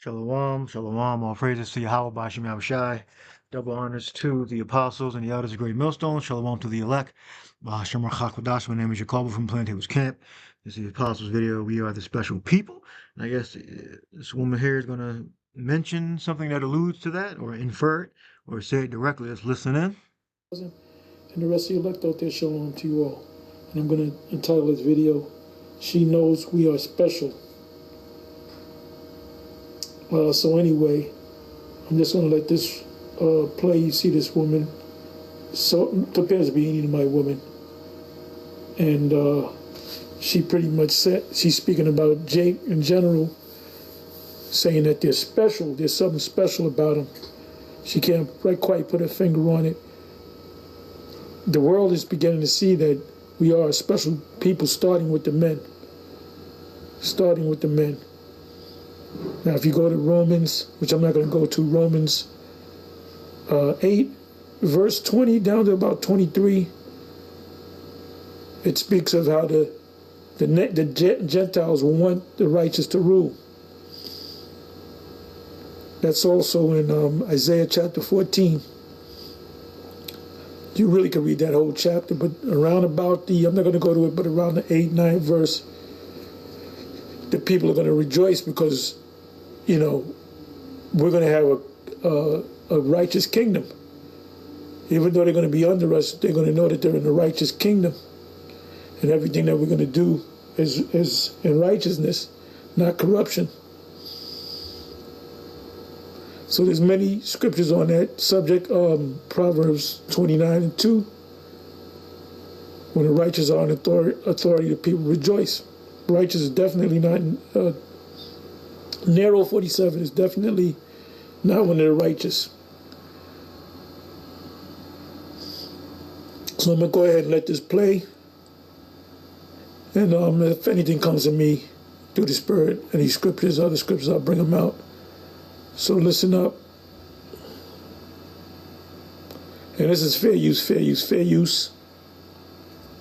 Shalom, shalom, all praises to Yahweh Bashim Yahushai. Double honors to the apostles and the elders of Great Millstone. Shalom to the elect. Bahasham Rachakwadash. My name is Jacobo from Plaintables Camp. This is the apostles video. We are the special people. And I guess this woman here is going to mention something that alludes to that, or infer it, or say it directly. Let's listen in. And the rest of the elect out there, shalom to you all. And I'm going to entitle this video, She Knows We Are Special. So anyway, I'm just going to let this play. You see this woman, so it appears to be an Edomite woman. And she pretty much said, she's speaking about Jake in general, saying that they're special. There's something special about them. She can't quite put her finger on it. The world is beginning to see that we are a special people, starting with the men. Starting with the men. Now, if you go to Romans, which I'm not going to go to, Romans 8, verse 20 down to about 23, it speaks of how the Gentiles want the righteous to rule. That's also in Isaiah chapter 14. You really could read that whole chapter, but around about I'm not going to go to it, but around the 8, 9 verse, the people are going to rejoice because, we're going to have a righteous kingdom. Even though they're going to be under us, they're going to know that they're in a righteous kingdom. And everything that we're going to do is in righteousness, not corruption. So there's many scriptures on that subject. Proverbs 29:2. When the righteous are in authority, the people rejoice. Righteous is definitely not, narrow 47 is definitely not when they're righteous. So I'm going to go ahead and let this play. And if anything comes to me through the Spirit, any scriptures, other scriptures, I'll bring them out. So listen up. And this is fair use, fair use, fair use.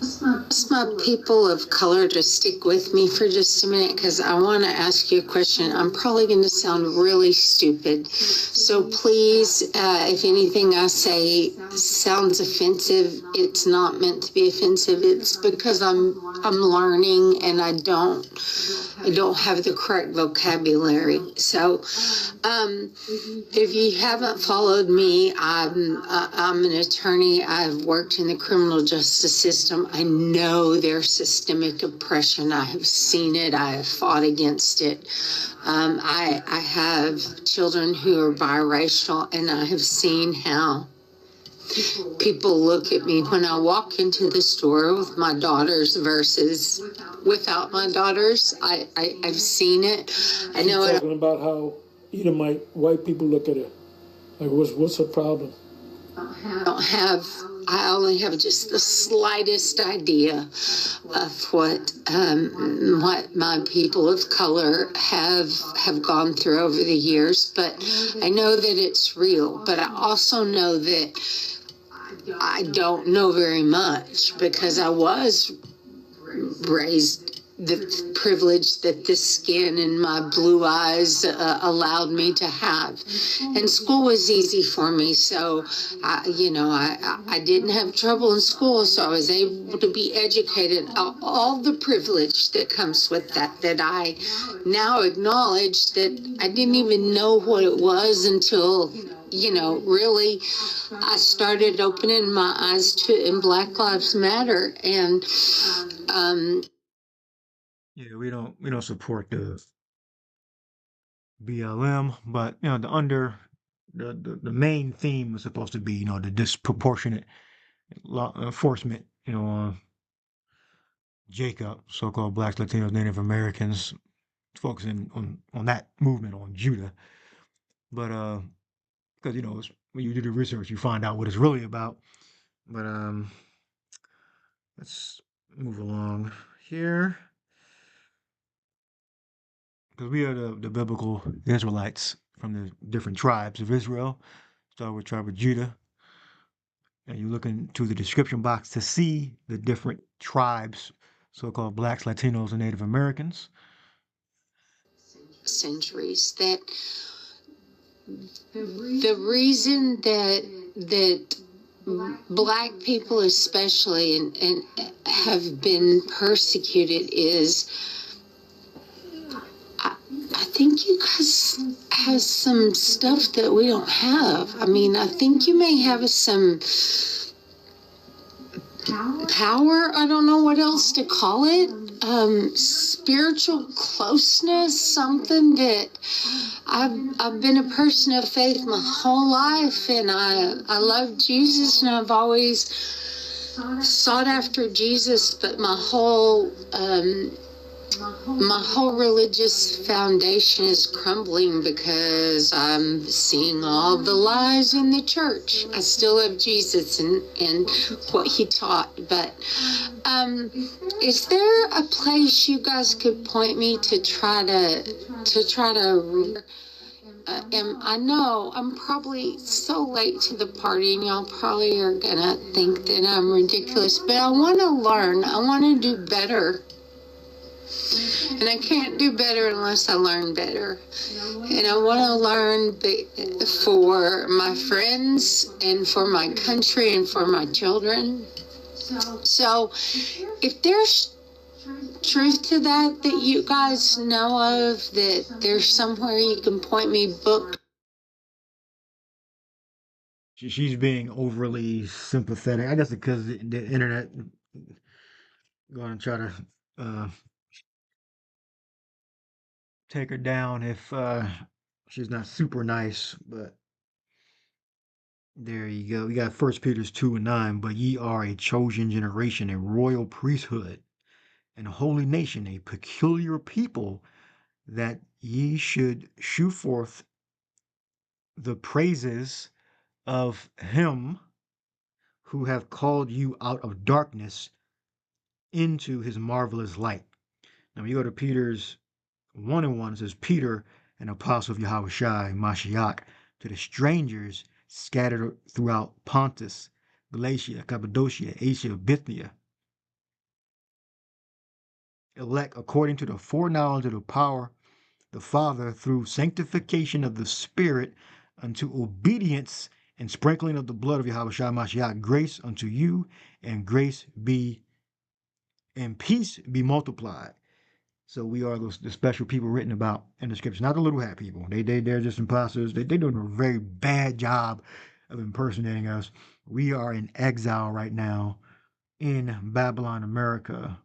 Ask my people of color to stick with me for just a minute because I want to ask you a question. I'm probably going to sound really stupid. So please, if anything I say sounds offensive, it's not meant to be offensive. It's because I'm learning and I don't have the correct vocabulary. So if you haven't followed me, I'm an attorney. I've worked in the criminal justice system. I know there's systemic oppression. I have seen it. I have fought against it. I have children who are biracial, and I have seen how people look at me when I walk into the store with my daughters versus without my daughters. I've seen it. I know it. Talking about how Edomite white people look at it. Like, what's her problem? I only have just the slightest idea of what my people of color have gone through over the years, but I know that it's real. But I also know that I don't know very much because I was raised the privilege that this skin and my blue eyes allowed me to have. And school was easy for me, so I didn't have trouble in school, so I was able to be educated. All the privilege that comes with that I now acknowledge that I didn't even know what it was until really I started opening my eyes in Black Lives Matter. And Yeah, we don't support the BLM, but the main theme was supposed to be the disproportionate law enforcement, on Jacob, so-called Blacks, Latinos, Native Americans, focusing on that movement on Judah. But because when you do the research, you find out what it's really about. But let's move along here. Because we are the biblical Israelites from the different tribes of Israel. Start with tribe of Judah. And you look into the description box to see the different tribes, so-called Blacks, Latinos, and Native Americans. centuries, that the reason that Black people especially and have been persecuted is I think you guys have some stuff that we don't have. I mean, I think you may have some power. I don't know what else to call it. Spiritual closeness, something that I've been a person of faith my whole life, and I love Jesus, and I've always sought after Jesus, but my whole religious foundation is crumbling because I'm seeing all the lies in the church. I still love Jesus and what he taught, but is there a place you guys could point me to try to I know I'm probably so late to the party, and y'all probably are gonna think that I'm ridiculous, but I want to learn. I want to do better. And I can't do better unless I learn better. And I want to learn for my friends and for my country and for my children. So if there's truth to that you guys know of, that there's somewhere you can point me book. She's being overly sympathetic. I guess because the internet going to try to take her down if she's not super nice, but there you go. We got 1 Peter 2:9, but ye are a chosen generation, a royal priesthood, and a holy nation, a peculiar people, that ye should shew forth the praises of him who hath called you out of darkness into his marvelous light. Now, when you go to Peter's 1:1, it says, Peter, an apostle of Yahushua Mashiach, to the strangers scattered throughout Pontus, Galatia, Cappadocia, Asia, Bithynia, elect according to the foreknowledge of the power the Father, through sanctification of the Spirit, unto obedience and sprinkling of the blood of Yahushua Mashiach, grace unto you, and grace be and peace be multiplied. So we are the special people written about in the scriptures, not the little hat people. They're just imposters. They're doing a very bad job of impersonating us. We are in exile right now in Babylon, America,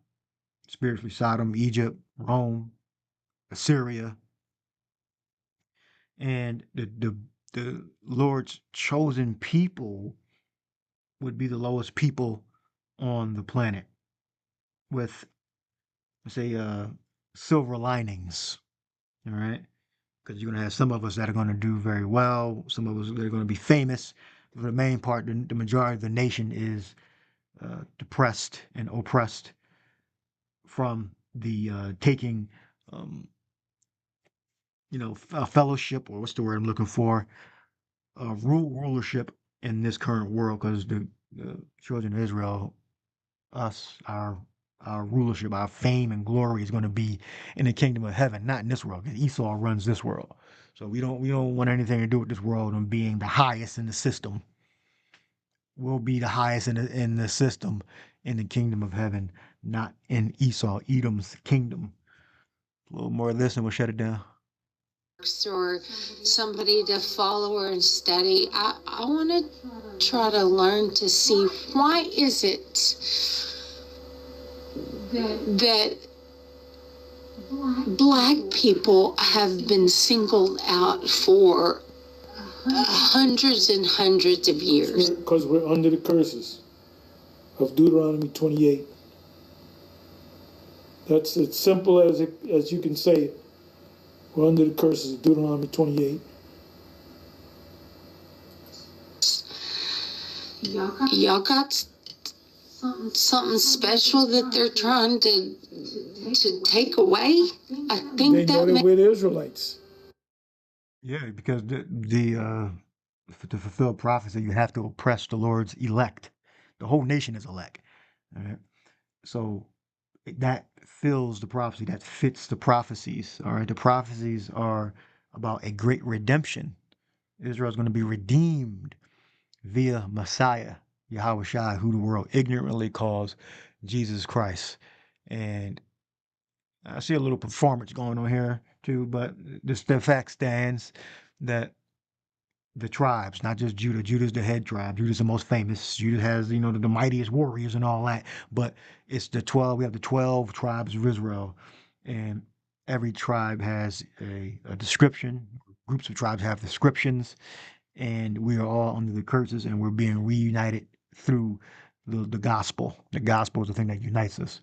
spiritually Sodom, Egypt, Rome, Assyria, and the Lord's chosen people would be the lowest people on the planet, with, let's say, silver linings. All right, because you're going to have some of us that are going to do very well, some of us that are going to be famous. For the main part, the majority of the nation is depressed and oppressed from the taking, fellowship, or what's the word I'm looking for, rulership in this current world, because the children of Israel, us, our rulership, our fame and glory is going to be in the kingdom of heaven, not in this world. Because Esau runs this world, so we don't want anything to do with this world and being the highest in the system. We'll be the highest in the system in the kingdom of heaven, not in Esau, Edom's kingdom. A little more of this, and we'll shut it down. Or somebody to follow or study. I want to try to learn to see, why is it that Black people have been singled out for hundreds and hundreds of years? Because we're under the curses of Deuteronomy 28. That's as simple as you can say it. We're under the curses of Deuteronomy 28. Y'all got something special that they're trying to take away? I think they know that we're the Israelites. Yeah, because to fulfill prophecy, you have to oppress the Lord's elect. The whole nation is elect. All right? So that fills the prophecy, that fits the prophecies. All right, the prophecies are about a great redemption. Israel is going to be redeemed via Messiah, Yahweh Shai, who the world ignorantly calls Jesus Christ. And I see a little performance going on here too, but the fact stands that the tribes, not just Judah. Judah's the head tribe. Judah's the most famous. Judah has, the mightiest warriors and all that. But it's the 12. We have the 12 tribes of Israel, and every tribe has a description. Groups of tribes have descriptions, and we are all under the curses, and we're being reunited through the gospel. The gospel is the thing that unites us.